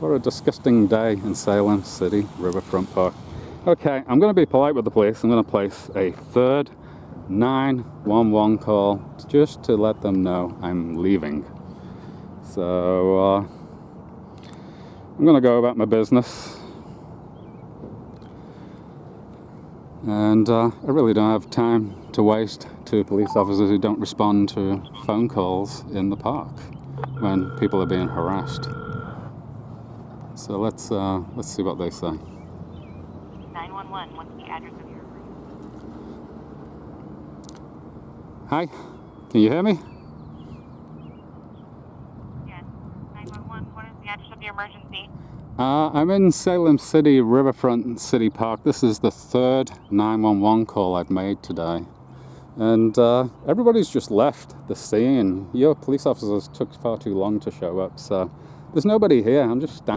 What a disgusting day in Salem City Riverfront Park. Okay, I'm going to be polite with the police. I'm going to place a third 911 call just to let them know I'm leaving. So I'm going to go about my business. And I really don't have time to waste to police officers who don't respond to phone calls in the park when people are being harassed. So let's see what they say. 911, what's the address of your room? Hi, can you hear me? Yes. 911, what is the address of your emergency? I'm in Salem City Riverfront City Park. This is the third 911 call I've made today. And everybody's just left the scene. Your police officers took far too long to show up, so there's nobody here. I'm just standing